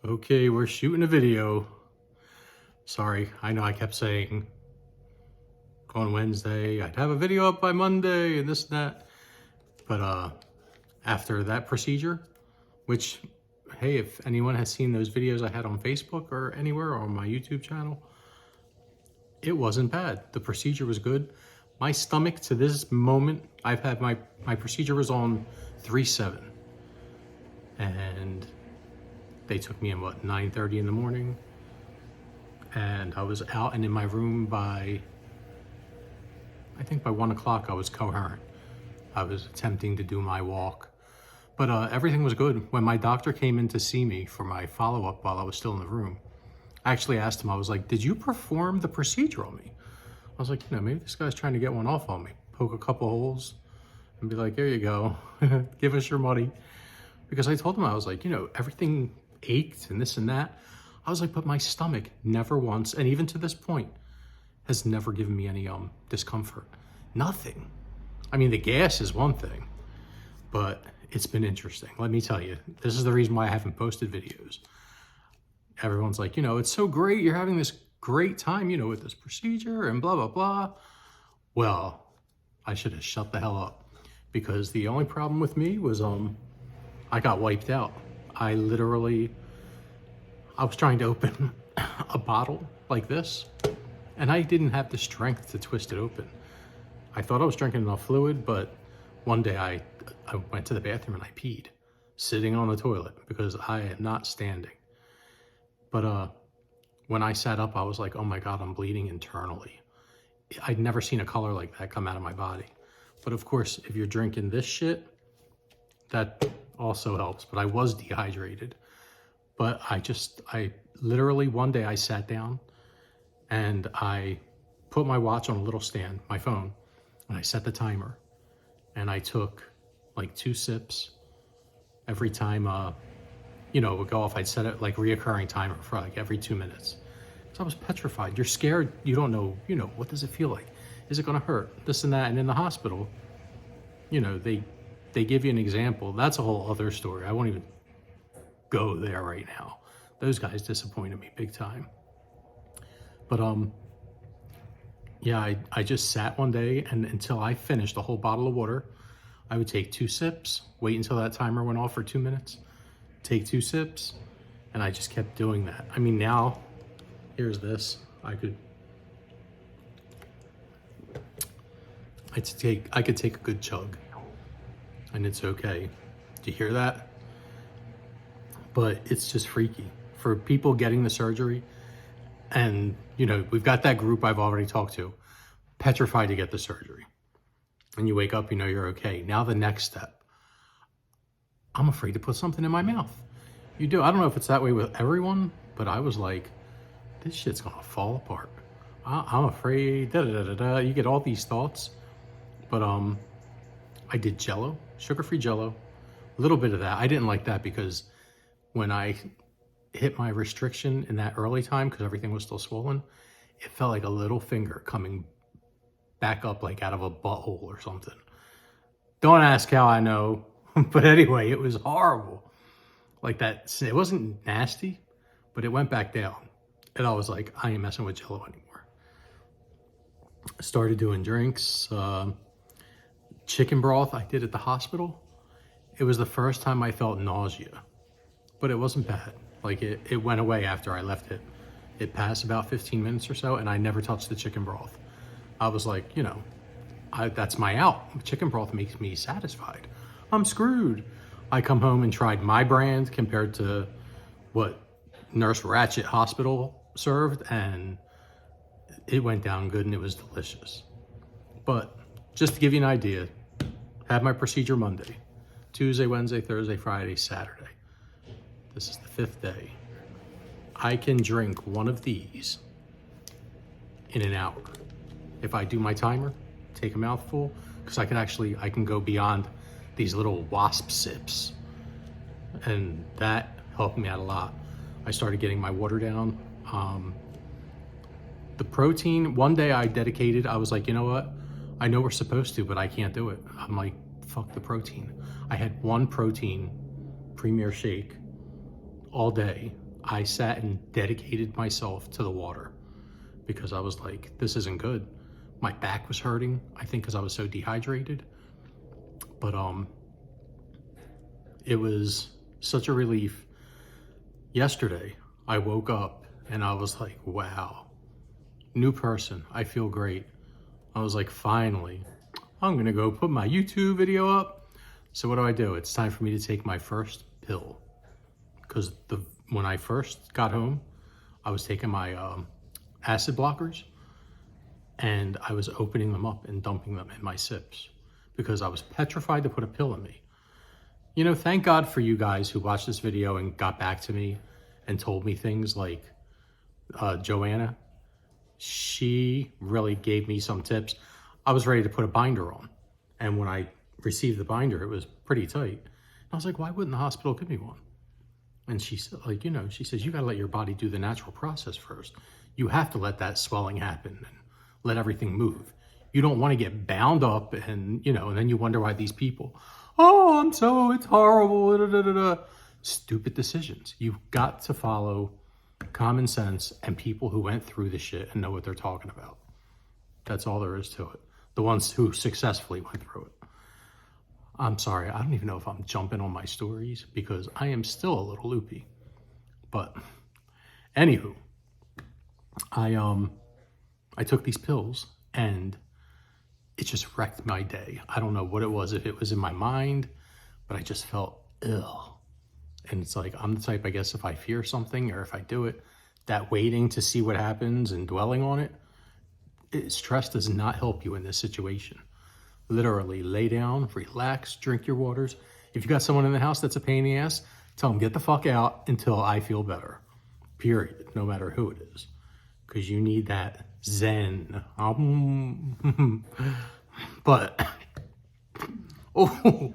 Okay, we're shooting a video. Sorry, I know I kept saying on Wednesday, I'd have a video up by Monday and this and that. But after that procedure, which, hey, if anyone has seen those videos I had on Facebook or anywhere or on my YouTube channel, it wasn't bad. The procedure was good. My stomach to this moment, I've had my procedure was on 3/7. And they took me in, what, 9:30 in the morning? And I was out and in my room by, I think by 1 o'clock I was coherent. I was attempting to do my walk. But everything was good. When my doctor came in to see me for my follow-up while I was still in the room, I actually asked him, I was like, did you perform the procedure on me? I was like, maybe this guy's trying to get one off on me. Poke a couple holes and be like, there you go. Give us your money. Because I told him, I was like, everything ached and this and that. I was like, but my stomach never once, and even to this point, has never given me any discomfort. Nothing. I mean, the gas is one thing, but it's been interesting. Let me tell you, this is the reason why I haven't posted videos. Everyone's like, it's so great. You're having this great time, with this procedure and blah, blah, blah. Well, I should have shut the hell up, because the only problem with me was I got wiped out. I was trying to open a bottle like this, and I didn't have the strength to twist it open. I thought I was drinking enough fluid, but one day I went to the bathroom and I peed, sitting on the toilet, because I am not standing. But when I sat up, I was like, oh my God, I'm bleeding internally. I'd never seen a color like that come out of my body. But of course, if you're drinking this shit, that also helps. But I was dehydrated. But I literally one day I sat down and I put my watch on a little stand, my phone, and I set the timer. And I took like 2 sips every time, it would go off. I'd set it like reoccurring timer for like every 2 minutes. So I was petrified. You're scared. You don't know, what does it feel like? Is it going to hurt? This and that. And in the hospital, they give you an example. That's a whole other story. I won't even go there right now. Those guys disappointed me big time. But yeah, I just sat one day, and until I finished a whole bottle of water, I would take 2 sips, wait until that timer went off for 2 minutes, take 2 sips, and I just kept doing that. I mean, now, here's this. I could take a good chug, and it's okay. Do you hear that? But it's just freaky for people getting the surgery. And, we've got that group I've already talked to, petrified to get the surgery. And you wake up, you're okay. Now the next step, I'm afraid to put something in my mouth. I don't know if it's that way with everyone, but I was like, this shit's gonna fall apart. I'm afraid, You get all these thoughts. But I did jello, sugar-free jello, a little bit of that. I didn't like that because when I hit my restriction in that early time, because everything was still swollen, it felt like a little finger coming back up like out of a butthole or something. Don't ask how I know, but anyway, it was horrible. Like that, it wasn't nasty, but it went back down. And I was like, I ain't messing with jello anymore. I started doing drinks, chicken broth I did at the hospital. It was the first time I felt nausea, but it wasn't bad. Like it went away after I left it. It passed about 15 minutes or so, and I never touched the chicken broth. I was like, that's my out. Chicken broth makes me satisfied. I'm screwed. I come home and tried my brand compared to what Nurse Ratchet Hospital served, and it went down good and it was delicious. But just to give you an idea, had my procedure Monday, Tuesday, Wednesday, Thursday, Friday, Saturday. This is the 5th day. I can drink one of these in an hour. If I do my timer, take a mouthful, because I can go beyond these little wasp sips. And that helped me out a lot. I started getting my water down. The protein, one day I was like, you know what? I know we're supposed to, but I can't do it. I'm like, fuck the protein. I had one protein Premier shake all day. I sat and dedicated myself to the water because I was like, this isn't good. My back was hurting, I think because I was so dehydrated. But it was such a relief. Yesterday, I woke up and I was like, wow, new person. I feel great. I was like, finally, I'm gonna go put my YouTube video up. So what do? It's time for me to take my first pill. Because when I first got home, I was taking my acid blockers and I was opening them up and dumping them in my sips because I was petrified to put a pill in me. You know, thank God for you guys who watched this video and got back to me and told me things like Joanna. She really gave me some tips. I was ready to put a binder on. And when I received the binder, it was pretty tight. I was like, why wouldn't the hospital give me one? And she said, like, you know, she says, you got to let your body do the natural process first. You have to let that swelling happen and let everything move. You don't want to get bound up and, you know, and then you wonder why these people, oh, it's horrible. Da, da, da, da. Stupid decisions. You've got to follow common sense and people who went through the shit and know what they're talking about. That's all there is to it. The ones who successfully went through it. I'm sorry, I don't even know if I'm jumping on my stories because I am still a little loopy. But anywho, I took these pills and it just wrecked my day. I don't know what it was, if it was in my mind, but I just felt ill. And it's like, I'm the type, I guess, if I fear something or if I do it, that waiting to see what happens and dwelling on it, stress does not help you in this situation. Literally lay down, relax, drink your waters. If you got someone in the house that's a pain in the ass, tell them get the fuck out until I feel better. Period. No matter who it is. Because you need that zen. But, oh,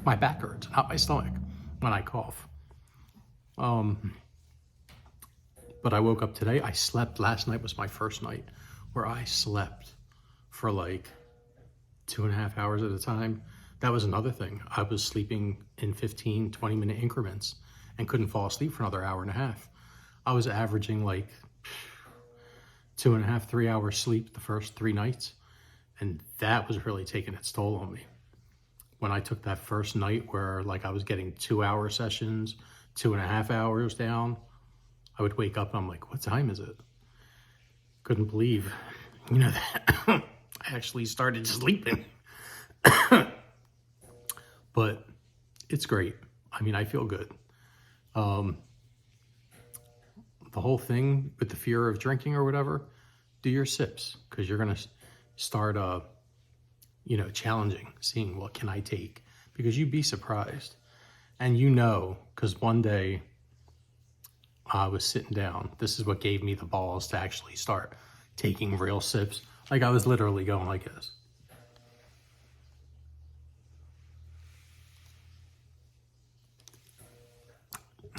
my back hurts, not my stomach, when I cough. But I woke up today. I slept. Last night was my first night where I slept for like 2.5 hours at a time. That was another thing. I was sleeping in 15, 20-minute increments and couldn't fall asleep for another hour and a half. I was averaging like 2.5, 3 hours sleep the first 3 nights. And that was really taking its toll on me. When I took that first night where like I was getting 2-hour sessions, 2.5 hours down, I would wake up and I'm like, what time is it? Couldn't believe, you know, that I actually started sleeping. But it's great. I mean, I feel good. The whole thing with the fear of drinking or whatever, do your sips because you're going to start, you know, challenging, seeing what can I take, because you'd be surprised. And you know, because one day I was sitting down, this is what gave me the balls to actually start taking real sips. Like I was literally going like this.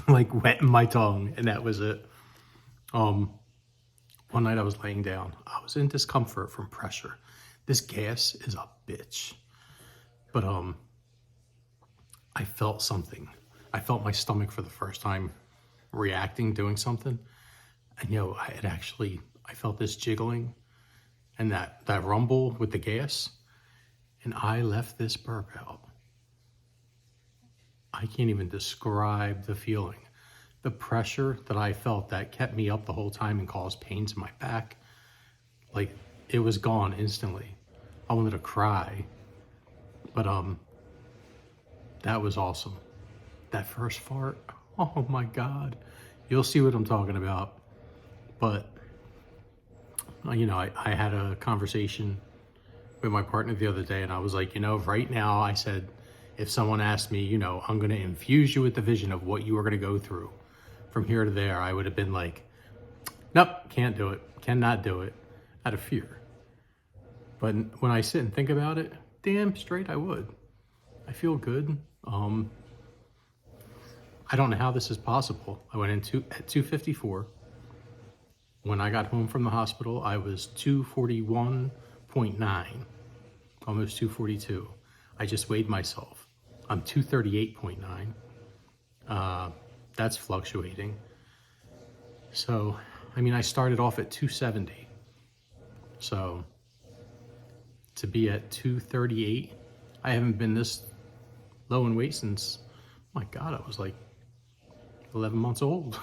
Like wetting my tongue, and that was it. One night I was laying down. I was in discomfort from pressure. This gas is a bitch. But I felt something. I felt my stomach for the first time reacting, doing something. And you know, I felt this jiggling and that rumble with the gas. And I left this burp out. I can't even describe the feeling. The pressure that I felt that kept me up the whole time and caused pains in my back. Like, it was gone instantly. I wanted to cry. But that was awesome. That first fart, oh my God. You'll see what I'm talking about. But, you know, I had a conversation with my partner the other day, and I was like, you know, right now, I said, if someone asked me, you know, I'm going to infuse you with the vision of what you are going to go through from here to there, I would have been like, nope, can't do it, cannot do it, out of fear. But when I sit and think about it, damn straight I would. I feel good. I don't know how this is possible. I went in at 254. When I got home from the hospital, I was 241.9, almost 242. I just weighed myself. I'm 238.9. that's fluctuating. So, I mean, I started off at 270. So to be at 238, I haven't been this low in weight since, my God, I was like 11 months old.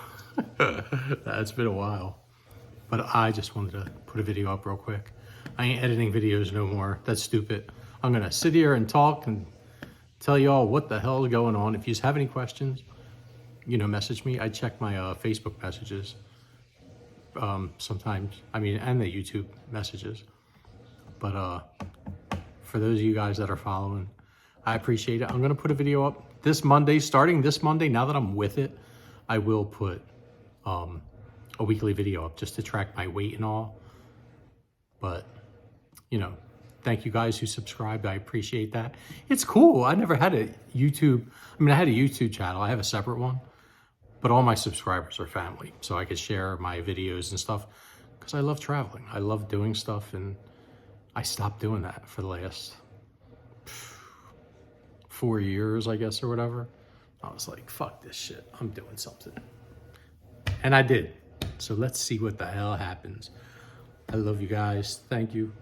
That's been a while. But I just wanted to put a video up real quick. I ain't editing videos no more. That's stupid. I'm gonna sit here and talk and tell you all what the hell is going on. If you have any questions, you know, message me. I check my Facebook messages sometimes. I mean, and the YouTube messages. But for those of you guys that are following, I appreciate it. I'm gonna put a video up this Monday, starting this Monday. Now that I'm with it, I will put a weekly video up just to track my weight and all. But, you know, thank you guys who subscribed. I appreciate that. It's cool. I never had a YouTube. I mean, I had a YouTube channel. I have a separate one, but all my subscribers are family. So I could share my videos and stuff because I love traveling. I love doing stuff, and I stopped doing that for the last 4 years, I guess, or whatever. I was like, fuck this shit. I'm doing something. And I did. So let's see what the hell happens. I love you guys. Thank you.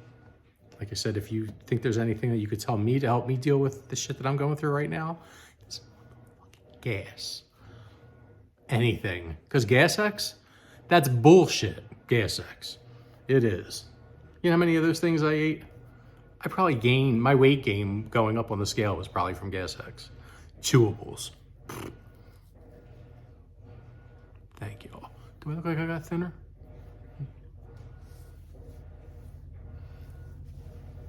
Like I said, if you think there's anything that you could tell me to help me deal with the shit that I'm going through right now, it's gas. Anything. Because Gas X, that's bullshit. Gas X. It is. You know how many of those things I ate? I probably gained, my weight gain going up on the scale was probably from Gas X. Chewables. Thank you all. Do I look like I got thinner?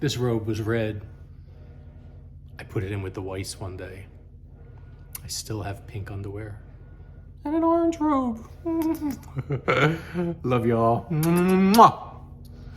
This robe was red. I put it in with the whites one day. I still have pink underwear and an orange robe. Love y'all. Mwah.